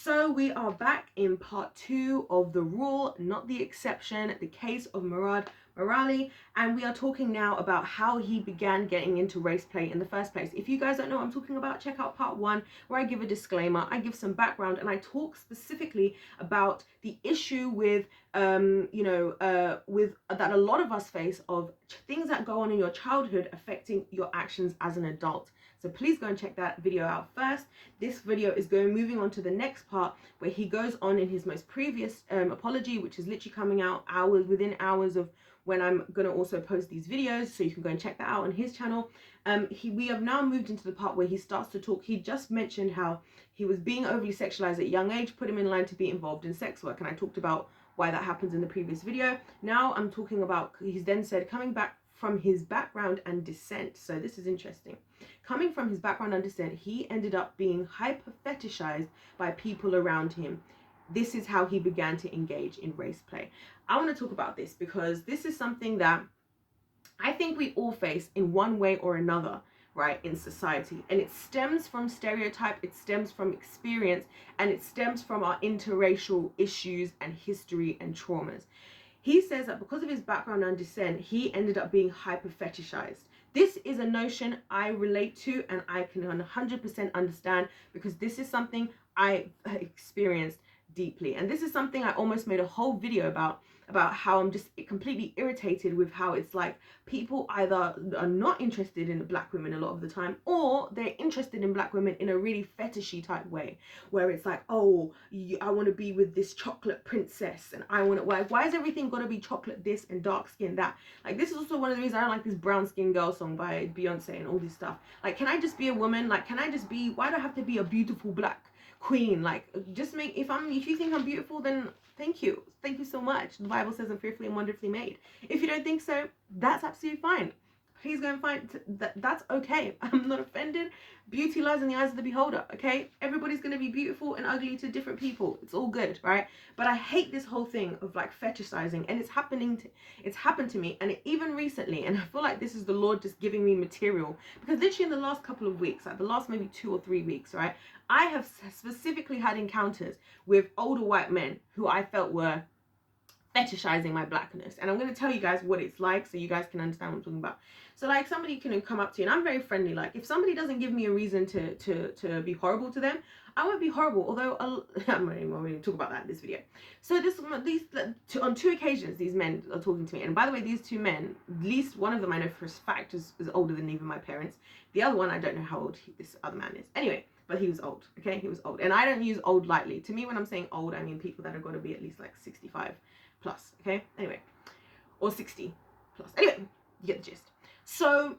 So we are back in part 2 of the rule, not the exception, the case of Murad Merali, and we are talking now about how he began getting into race play in the first place. If you guys don't know what I'm talking about, check out part 1 where I give a disclaimer, I give some background, and I talk specifically about the issue with with that a lot of us face of things that go on in your childhood affecting your actions as an adult. So please go and check that video out first. This video is moving on to the next part where he goes on in his most previous apology, which is literally coming out within hours of when I'm going to also post these videos, so you can go and check that out on his channel. We have now moved into the part where he starts to talk. He just mentioned how he was being overly sexualized at a young age, put him in line to be involved in sex work, and I talked about why that happens in the previous video. Now I'm talking about, he's then said, coming back from his background and descent. So this is interesting. Coming from his background and descent, he ended up being hyper fetishized by people around him. This is how he began to engage in race play. I want to talk about this because this is something that I think we all face in one way or another, right, in society. And it stems from stereotype, it stems from experience, and it stems from our interracial issues and history and traumas. He says that because of his background and descent, he ended up being hyper fetishized. This is a notion I relate to and I can 100% understand, because this is something I experienced deeply. And this is something I almost made a whole video about how I'm just completely irritated with how it's like people either are not interested in black women a lot of the time, or they're interested in black women in a really fetishy type way, where it's like, oh, I want to be with this chocolate princess, and I want to, why is everything got to be chocolate this and dark skin that? Like, this is also one of the reasons I don't like this brown skin girl song by Beyonce and all this stuff. Like, can I just be a woman? Like, can I just be, why do I have to be a beautiful black queen? Like, just make, if you think I'm beautiful, then thank you so much. The Bible says I'm fearfully and wonderfully made. If you don't think so, that's absolutely fine. Please go and find that's okay. I'm not offended. Beauty lies in the eyes of the beholder, okay? Everybody's going to be beautiful and ugly to different people. It's all good, right? But I hate this whole thing of like fetishizing, and it's happened to me, and even recently, and I feel like this is the Lord just giving me material, because literally in the last couple of weeks, like the last maybe 2 or 3 weeks, right, I have specifically had encounters with older white men who I felt were fetishizing my blackness. And I'm going to tell you guys what it's like so you guys can understand what I'm talking about. So like, somebody can come up to you, and I'm very friendly. Like, if somebody doesn't give me a reason to be horrible to them, I won't be horrible. Although I'm not even going to talk about that in this video. So on 2 occasions, these men are talking to me. And by the way, these 2 men, at least one of them I know for a fact is older than even my parents. The other one, I don't know how old this other man is. Anyway, but he was old, okay? He was old. And I don't use old lightly. To me, when I'm saying old, I mean people that are going to be at least like 65 plus, okay? Anyway, or 60 plus. Anyway, you get the gist. So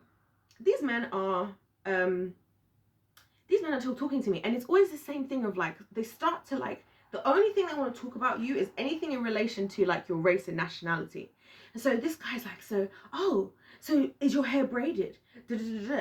these men are talking to me, and it's always the same thing of like, they start to like, the only thing they want to talk about you is anything in relation to like your race and nationality. And so this guy's like, so is your hair braided?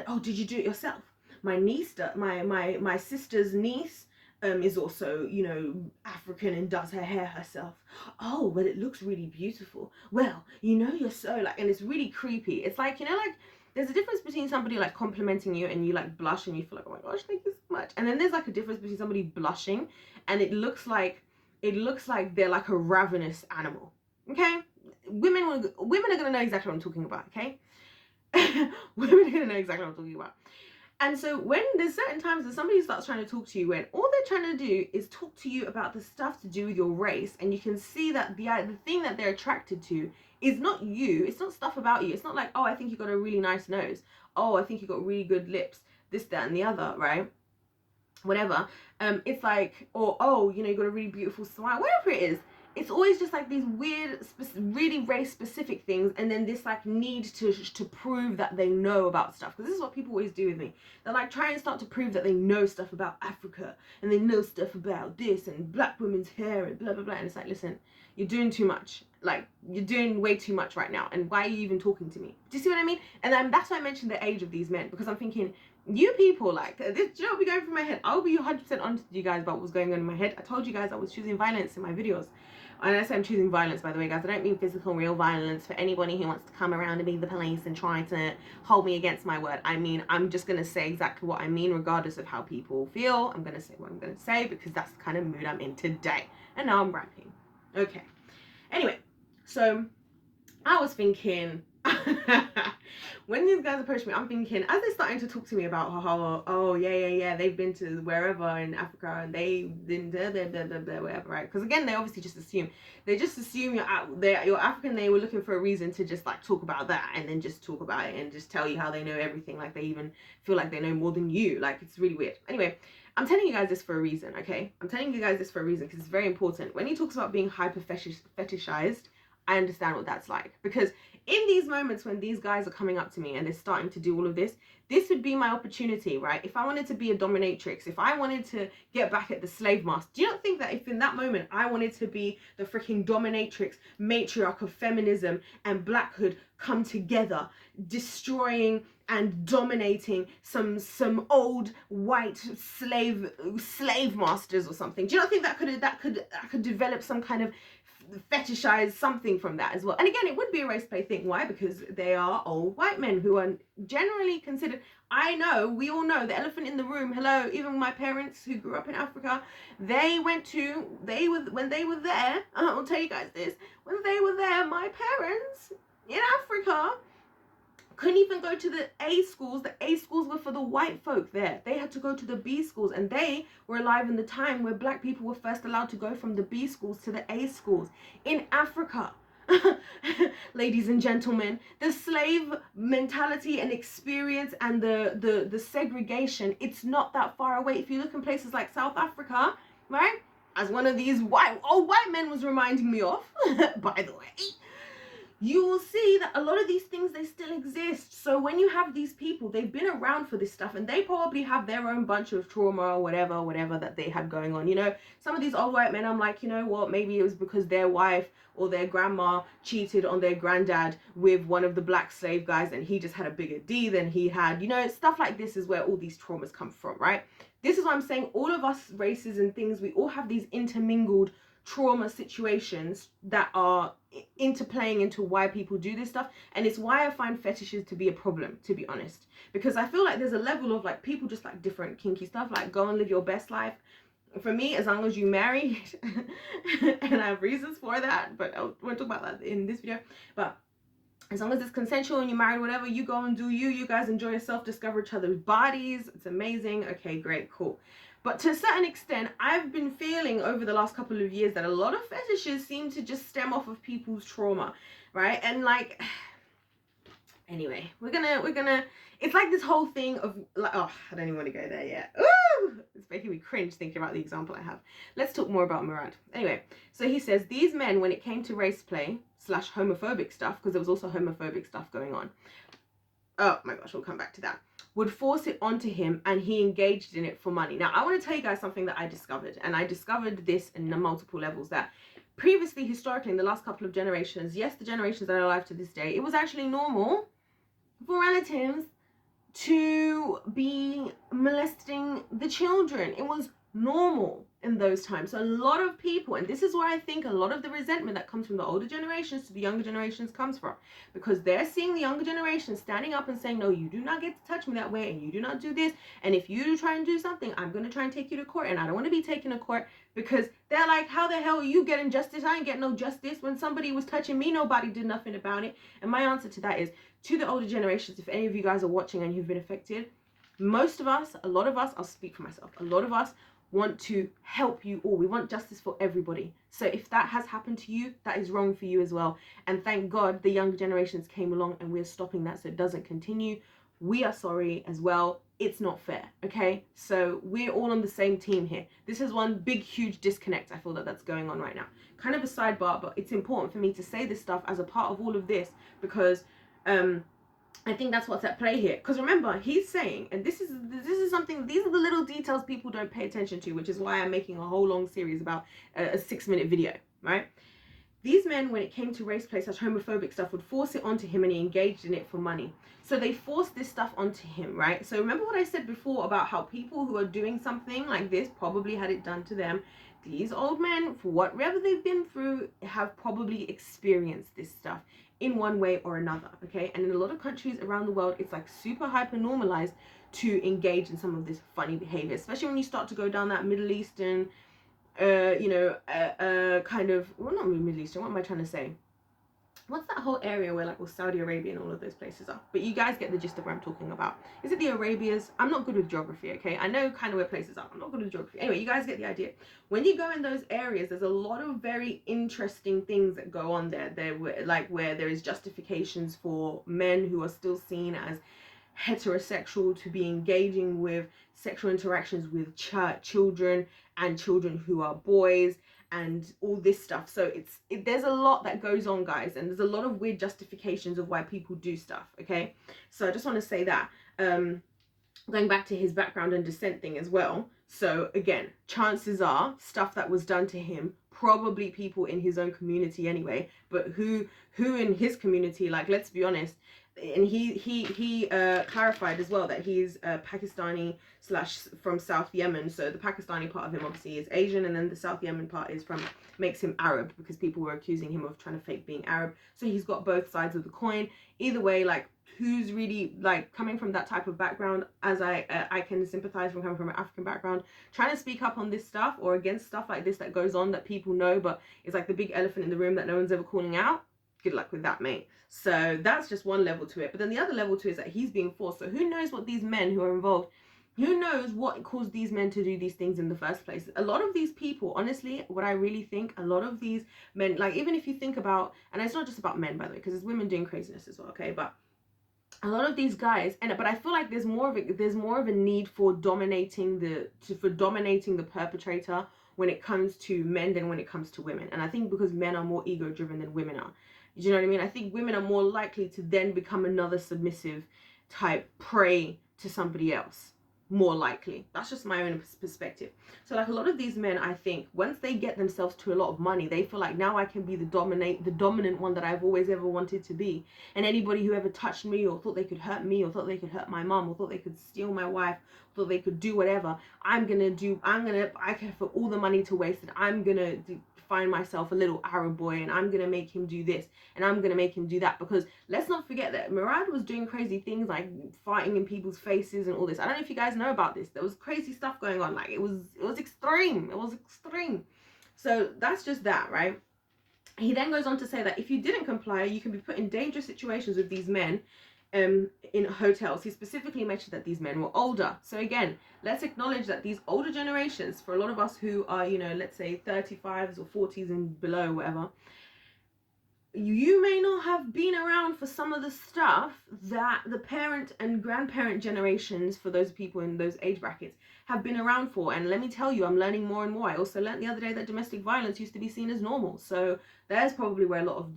Oh, did you do it yourself? My niece, my sister's niece, is also, you know, African and does her hair herself. Oh, but it looks really beautiful. Well, you know, you're so like, and it's really creepy. It's like, you know, like, there's a difference between somebody like complimenting you and you like blush and you feel like, oh my gosh, thank you so much. And then there's like a difference between somebody blushing and it looks like they're like a ravenous animal. Okay? Women are gonna know exactly what I'm talking about, okay? Women are gonna know exactly what I'm talking about. And so when there's certain times that somebody starts trying to talk to you, when all they're trying to do is talk to you about the stuff to do with your race, and you can see that the thing that they're attracted to is not you, it's not stuff about you. It's not like, oh, I think you got a really nice nose. Oh, I think you got really good lips, this, that, and the other, right? Whatever. It's like, or, oh, you know, you got a really beautiful smile, whatever it is. It's always just like these weird, really race-specific things, and then this like need to prove that they know about stuff. Because this is what people always do with me. They're like try and start to prove that they know stuff about Africa, and they know stuff about this, and black women's hair, and blah, blah, blah. And it's like, listen, you're doing too much. Like, you're doing way too much right now. And why are you even talking to me? Do you see what I mean? And then that's why I mentioned the age of these men. Because I'm thinking, You people, like, this, do you know what be going through my head? I'll be 100% honest with you guys about what's going on in my head. I told you guys I was choosing violence in my videos. And I say I'm choosing violence, by the way, guys. I don't mean physical, real violence for anybody who wants to come around and be the police and try to hold me against my word. I mean, I'm just going to say exactly what I mean, regardless of how people feel. I'm going to say what I'm going to say because that's the kind of mood I'm in today. And now I'm rapping. Okay. Anyway, so I was thinking... when these guys approach me, I'm thinking, as they're starting to talk to me about how, oh yeah, they've been to wherever in Africa and they've been whatever, right? Because again, they obviously just assume you're African. They were looking for a reason to just like talk about that and then just talk about it and just tell you how they know everything, like they even feel like they know more than you. Like, it's really weird. Anyway, I'm telling you guys this for a reason, okay? I'm telling you guys this for a reason because it's very important. When he talks about being hyper fetishized, I understand what that's like, because in these moments when these guys are coming up to me and they're starting to do all of this, this would be my opportunity, right? If I wanted to be a dominatrix, if I wanted to get back at the slave master, do you not think that if in that moment I wanted to be the freaking dominatrix, matriarch of feminism and blackhood come together, destroying and dominating some old white slave masters or something? Do you not think that could develop some kind of fetishize something from that as well? And again, it would be a race play thing. Why? Because they are old white men who are generally considered, I know, we all know, the elephant in the room. Hello, even my parents who grew up in Africa, when they were there, I'll tell you guys this, when they were there, my parents in Africa couldn't even go to the A schools. The A schools were for the white folk there. They had to go to the B schools, and they were alive in the time where black people were first allowed to go from the B schools to the A schools in Africa. Ladies and gentlemen, the slave mentality and experience and the segregation, it's not that far away. If you look in places like South Africa, right, as one of these old white men was reminding me of, by the way, you will see that a lot of these things, they still exist. So when you have these people, they've been around for this stuff and they probably have their own bunch of trauma or whatever that they had going on. You know, some of these old white men, I'm like, you know what, maybe it was because their wife or their grandma cheated on their granddad with one of the black slave guys and he just had a bigger D than he had. You know, stuff like this is where all these traumas come from, right? This is what I'm saying. All of us races and things, we all have these intermingled trauma situations that are interplaying into why people do this stuff. And it's why I find fetishes to be a problem, to be honest, because I feel like there's a level of like people just like different kinky stuff, like go and live your best life. For me, as long as you marry and I have reasons for that, but I won't talk about that in this video, but as long as it's consensual and you're married, whatever, you go and do you guys enjoy yourself, discover each other's bodies. It's amazing. Okay, great, cool. But to a certain extent, I've been feeling over the last couple of years that a lot of fetishes seem to just stem off of people's trauma, right? And like, anyway, we're gonna, it's like this whole thing of like, oh, I don't even want to go there yet. Ooh, it's making me cringe thinking about the example I have. Let's talk more about Murad. Anyway, so he says, these men, when it came to race play / homophobic stuff, because there was also homophobic stuff going on. Oh my gosh, we'll come back to that. Would force it onto him and he engaged in it for money. Now, I want to tell you guys something that I discovered, and I discovered this in multiple levels, that previously, historically, in the last couple of generations, yes, the generations that are alive to this day, it was actually normal for relatives to be molesting the children. It was normal in those times. So a lot of people, and this is where I think a lot of the resentment that comes from the older generations to the younger generations comes from, because they're seeing the younger generation standing up and saying, no, you do not get to touch me that way, and you do not do this, and if you try and do something, I'm going to try and take you to court, and I don't want to be taken to court, because they're like, how the hell are you getting justice? I ain't getting no justice. When somebody was touching me, nobody did nothing about it. And my answer to that is, to the older generations, if any of you guys are watching and you've been affected, most of us, a lot of us, I'll speak for myself, a lot of us want to help you all. We want justice for everybody. So if that has happened to you, that is wrong for you as well. And thank God the younger generations came along and we're stopping that so it doesn't continue. We are sorry as well. It's not fair, okay? So we're all on the same team here. This is one big, huge disconnect. I feel that that's going on right now. Kind of a sidebar, but it's important for me to say this stuff as a part of all of this, because I think that's what's at play here. Because remember, he's saying, and this is something, these are the little details people don't pay attention to, which is why I'm making a whole long series about a 6-minute video, right? these men, when it came to race play such homophobic stuff, would force it onto him and he engaged in it for money. So they forced this stuff onto him, right? So remember what I said before about how people who are doing something like this probably had it done to them. These old men, for whatever they've been through, have probably experienced this stuff in one way or another, okay? And in a lot of countries around the world, it's like super hyper normalized to engage in some of this funny behavior, especially when you start to go down that Middle Eastern, kind of, well, not Middle Eastern, what am I trying to say? What's that whole area where like Saudi Arabia and all of those places are? But you guys get the gist of what I'm talking about. Is it the Arabias? I'm not good with geography, okay? I know kind of where places are. I'm not good with geography. Anyway, you guys get the idea. When you go in those areas, there's a lot of very interesting things that go on there. Where there is justifications for men who are still seen as heterosexual to be engaging with sexual interactions with children and children who are boys and all this stuff. So there's a lot that goes on, guys, and there's a lot of weird justifications of why people do stuff, okay? So I just want to say that, going back to his background and descent thing as well. So again, chances are stuff that was done to him, probably people in his own community anyway, but who in his community, like, let's be honest. And he clarified as well that he's Pakistani / from South Yemen. So the Pakistani part of him obviously is Asian, and then the South Yemen part is makes him Arab, because people were accusing him of trying to fake being Arab. So he's got both sides of the coin. Either way, like, who's really, like, coming from that type of background, as I can sympathize from coming from an African background, trying to speak up on this stuff or against stuff like this that goes on that people know, but it's like the big elephant in the room that no one's ever calling out. Good luck with that, mate. So that's just one level to it. But then the other level to it is that he's being forced. So who knows what these men who are involved, who knows what caused these men to do these things in the first place? A lot of these people, honestly, what I really think, a lot of these men, like, even if you think about, and it's not just about men, by the way, because there's women doing craziness as well, okay? But a lot of these guys, but I feel like there's more of a need for dominating the perpetrator when it comes to men than when it comes to women. And I think because men are more ego driven than women are. Do you know what I mean? I think women are more likely to then become another submissive type prey to somebody else. More likely. That's just my own perspective. So like a lot of these men, I think once they get themselves to a lot of money, they feel like now I can be the dominant one that I've always ever wanted to be. And anybody who ever touched me or thought they could hurt me or thought they could hurt my mom or thought they could steal my wife, thought they could do whatever, I can, for all the money to waste it, I'm gonna find myself a little Arab boy and I'm gonna make him do this and I'm gonna make him do that. Because let's not forget that Murad was doing crazy things like fighting in people's faces and all this. I don't know if you guys know about this. There was crazy stuff going on. Like it was extreme. It was extreme. So that's just that, right? He then goes on to say that if you didn't comply, you can be put in dangerous situations with these men in hotels. He specifically mentioned that these men were older. So again, let's acknowledge that these older generations, for a lot of us who are, let's say 35s or 40s and below, whatever, you may not have been around for some of the stuff that the parent and grandparent generations, for those people in those age brackets, have been around for. And let me tell you, I'm learning more and more. I also learned the other day that domestic violence used to be seen as normal. So there's probably where a lot of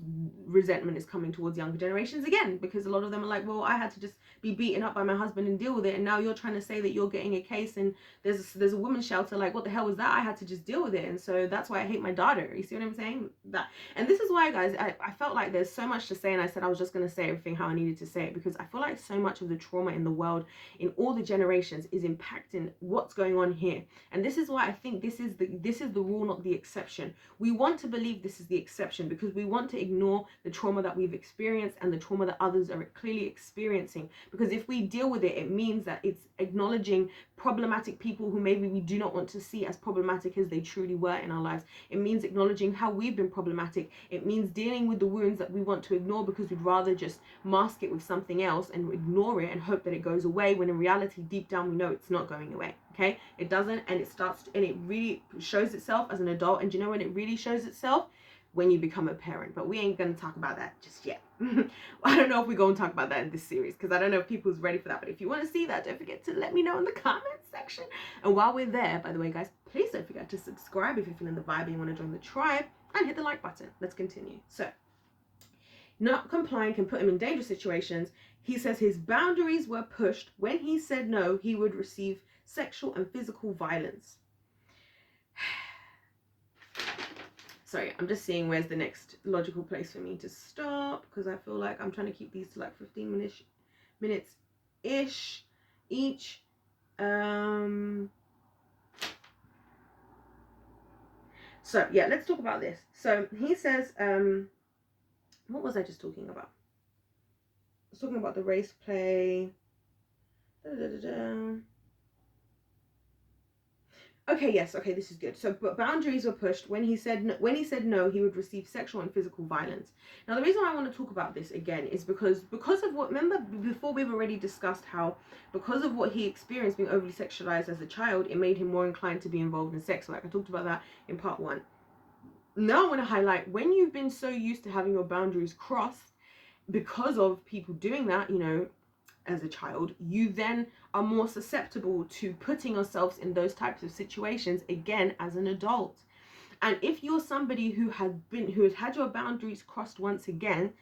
resentment is coming towards younger generations again, because a lot of them are like, well, I had to just be beaten up by my husband and deal with it, and now you're trying to say that you're getting a case and there's a women's shelter. Like, what the hell was that? I had to just deal with it, and so that's why I hate my daughter. You see what I'm saying? That, and this is why, guys, I felt like there's so much to say, and I said I was just going to say everything how I needed to say it, because I feel like so much of the trauma in the world in all the generations is impacting what's going on here. And this is why I think this is the rule, not the exception. We want to believe this is the exception because we want to ignore the trauma that we've experienced and the trauma that others are clearly experiencing. Because if we deal with it, it means that it's acknowledging problematic people who maybe we do not want to see as problematic as they truly were in our lives. It means acknowledging how we've been problematic. It means dealing with the wounds that we want to ignore because we'd rather just mask it with something else and ignore it and hope that it goes away, when in reality, deep down, we know it's not going away. Okay, it doesn't, and it really shows itself as an adult. And do you know when it really shows itself? When you become a parent. But we ain't gonna talk about that just yet. I don't know if we're gonna talk about that in this series, because I don't know if people's ready for that. But if you want to see that, don't forget to let me know in the comments section. And while we're there, by the way, guys, please don't forget to subscribe if you're feeling the vibe and you want to join the tribe, and hit the like button. Let's continue. So, not complying can put him in dangerous situations. He says his boundaries were pushed. When he said no, he would receive sexual and physical violence. sorry, I'm just seeing where's the next logical place for me to stop, because I feel like I'm trying to keep these to like 15 minutes ish each. So yeah, let's talk about this. So he says, what was I just talking about? I was talking about the race play. Okay, yes, okay, this is good. So, but boundaries were pushed when he said no, he would receive sexual and physical violence. Now, the reason I want to talk about this again is because of what, remember before we've already discussed how because of what he experienced being overly sexualized as a child, it made him more inclined to be involved in sex. Like I talked about that in part 1. Now I want to highlight when you've been so used to having your boundaries crossed because of people doing that, you know, as a child, you then are more susceptible to putting yourselves in those types of situations again as an adult. And if you're somebody who has had your boundaries crossed once again,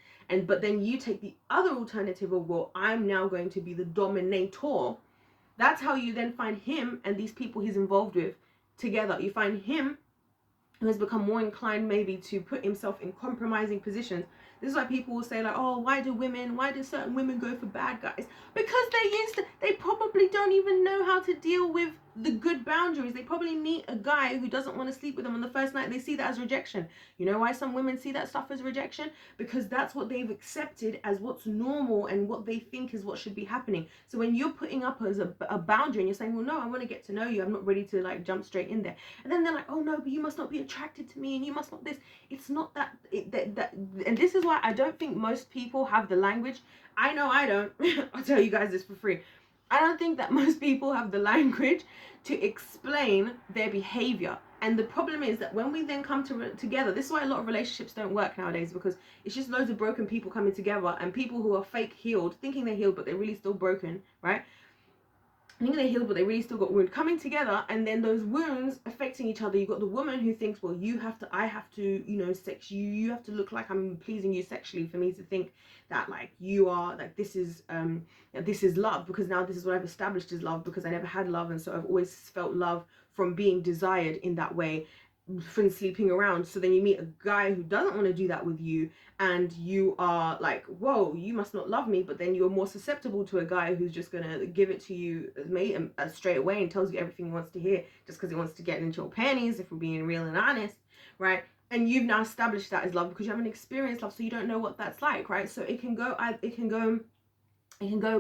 but then you take the other alternative of, well, I'm now going to be the dominator, that's how you then find him and these people he's involved with together. You find him who has become more inclined maybe to put himself in compromising positions. This is why people will say like, oh, why do certain women go for bad guys? Because they probably don't even know how to deal with the good boundaries. They probably meet a guy who doesn't want to sleep with them on the first night. They see that as rejection. You know why some women see that stuff as rejection? Because that's what they've accepted as what's normal and what they think is what should be happening. So when you're putting up as a boundary and you're saying, well, no, I want to get to know you, I'm not ready to like jump straight in there. And then they're like, oh no, but you must not be attracted to me and you must not this. It's not that, and this is why I don't think most people have the language. I know I don't. I'll tell you guys this for free. I don't think that most people have the language to explain their behavior. And the problem is that when we then come together, this is why a lot of relationships don't work nowadays, because it's just loads of broken people coming together and people who are fake healed, thinking they're healed, but they're really still broken, right? I think they're healed, but they really still got wounds coming together, and then those wounds affecting each other. You've got the woman who thinks, well, I have to, you know, sex you. You have to look like I'm pleasing you sexually for me to think that like you are, like this is love, because now this is what I've established as love, because I never had love, and so I've always felt love from being desired in that way, from sleeping around. So then you meet a guy who doesn't want to do that with you, and you are like, whoa, you must not love me. But then you're more susceptible to a guy who's just gonna give it to you straight away and tells you everything he wants to hear just because he wants to get into your panties, if we're being real and honest, right? And you've now established that as love because you haven't experienced love, so you don't know what that's like, right? So it can go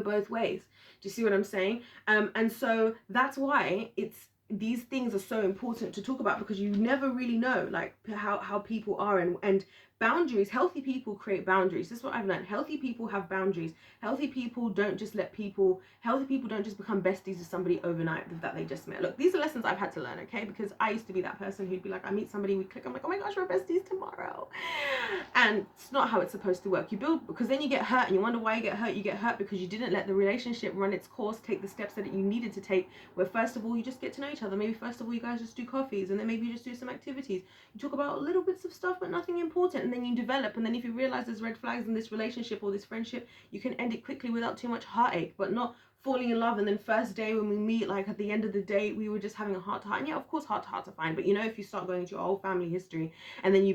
both ways. Do you see what I'm saying? And so that's why these things are so important to talk about, because you never really know like how people are, and boundaries. Healthy people create boundaries. This is what I've learned. Healthy people have boundaries. Healthy people don't just become besties with somebody overnight that they just met. Look, these are lessons I've had to learn, okay? Because I used to be that person who'd be like, I meet somebody, we click, I'm like, oh my gosh, we're besties tomorrow. And it's not how it's supposed to work. You build, because then you get hurt and you wonder why you get hurt. You get hurt because you didn't let the relationship run its course, take the steps that you needed to take, where first of all, you just get to know each other. Maybe first of all, you guys just do coffees, and then maybe you just do some activities. You talk about little bits of stuff, but nothing important. And then you develop, and then if you realize there's red flags in this relationship or this friendship, you can end it quickly without too much heartache, but not falling in love. And then first day when we meet, like at the end of the day, we were just having a heart to heart. And yeah, of course, heart to hearts are fine, but you know, if you start going into your whole family history, and then you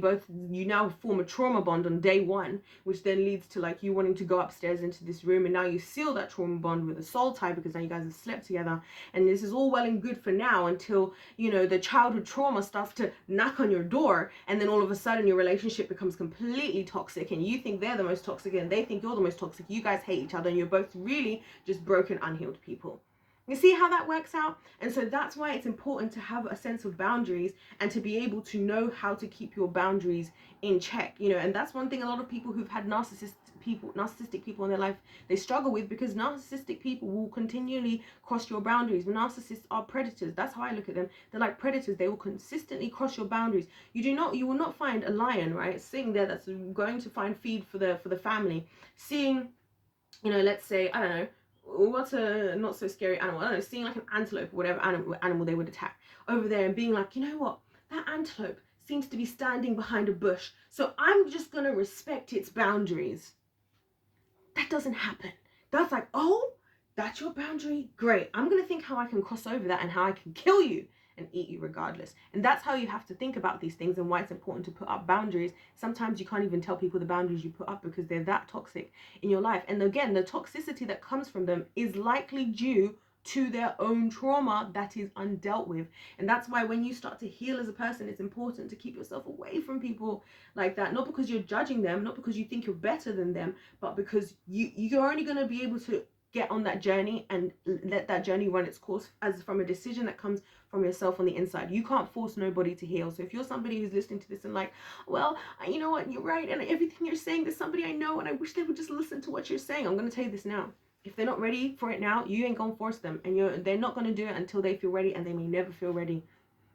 now form a trauma bond on day one, which then leads to like you wanting to go upstairs into this room, and now you seal that trauma bond with a soul tie because now you guys have slept together. And this is all well and good for now until, you know, the childhood trauma starts to knock on your door, and then all of a sudden your relationship becomes completely toxic, and you think they're the most toxic and they think you're the most toxic. You guys hate each other, and you're both really just broken, unhealed people. You see how that works out? And so that's why it's important to have a sense of boundaries and to be able to know how to keep your boundaries in check, you know. And that's one thing a lot of people who've had narcissistic people in their life, they struggle with, because narcissistic people will continually cross your boundaries. Narcissists are predators. That's how I look at them. They're like predators. They will consistently cross your boundaries. You will not find a lion, right, sitting there that's going to find feed for the family, seeing, you know, let's say, I don't know, what's a not so scary animal, I don't know, seeing like an antelope or whatever animal they would attack over there, and being like, you know what, that antelope seems to be standing behind a bush, so I'm just gonna respect its boundaries. That doesn't happen. That's like, oh, that's your boundary, great, I'm gonna think how I can cross over that and how I can kill you and eat you regardless. And that's how you have to think about these things, and why it's important to put up boundaries. Sometimes you can't even tell people the boundaries you put up because they're that toxic in your life. And again, the toxicity that comes from them is likely due to their own trauma that is undealt with. And that's why when you start to heal as a person, it's important to keep yourself away from people like that. Not because you're judging them, not because you think you're better than them, but because you're only going to be able to get on that journey and let that journey run its course as from a decision that comes from yourself on the inside. You can't force nobody to heal. So if you're somebody who's listening to this and like, well, you know what, you're right, and everything you're saying, there's somebody I know and I wish they would just listen to what you're saying, I'm going to tell you this now. If they're not ready for it now, you ain't gonna force them, and they're not gonna do it until they feel ready, and they may never feel ready.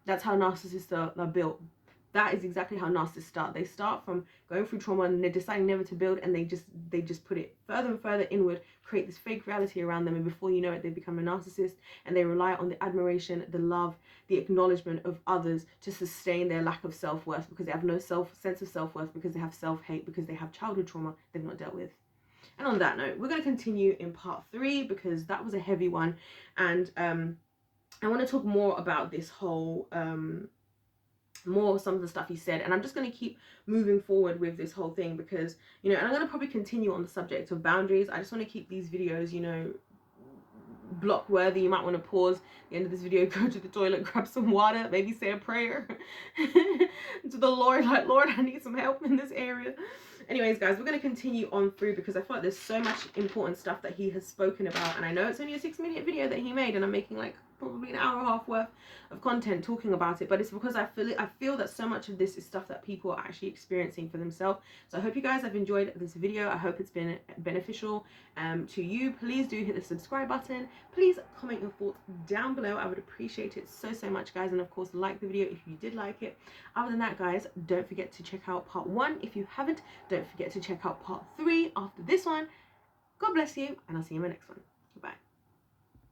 That's how narcissists are built. That is exactly how narcissists start. They start from going through trauma and they're deciding never to build, and they just put it further and further inward, create this fake reality around them, and before you know it, they become a narcissist, and they rely on the admiration, the love, the acknowledgement of others to sustain their lack of self-worth, because they have no sense of self-worth, because they have self-hate, because they have childhood trauma they've not dealt with. And on that note, we're going to continue in part 3 because that was a heavy one. And I want to talk more about this whole, more some of the stuff he said. And I'm just going to keep moving forward with this whole thing because, you know, and I'm going to probably continue on the subject of boundaries. I just want to keep these videos, you know, block worthy. You might want to pause the end of this video, go to the toilet, grab some water, maybe say a prayer to the Lord, like, Lord, I need some help in this area. Anyways, guys, we're going to continue on through because I feel like there's so much important stuff that he has spoken about, and I know it's only a 6-minute video that he made, and I'm making like probably an hour and a half worth of content talking about it, but it's because I feel that so much of this is stuff that people are actually experiencing for themselves. So I hope you guys have enjoyed this video. I hope it's been beneficial to you. Please do hit the subscribe button. Please comment your thoughts down below. I would appreciate it so much, guys, and of course like the video if you did like it. Other than that, guys, don't forget to check out part 1 if you haven't. Don't forget to check out part 3 after this one. God bless you, and I'll see you in my next one. Goodbye.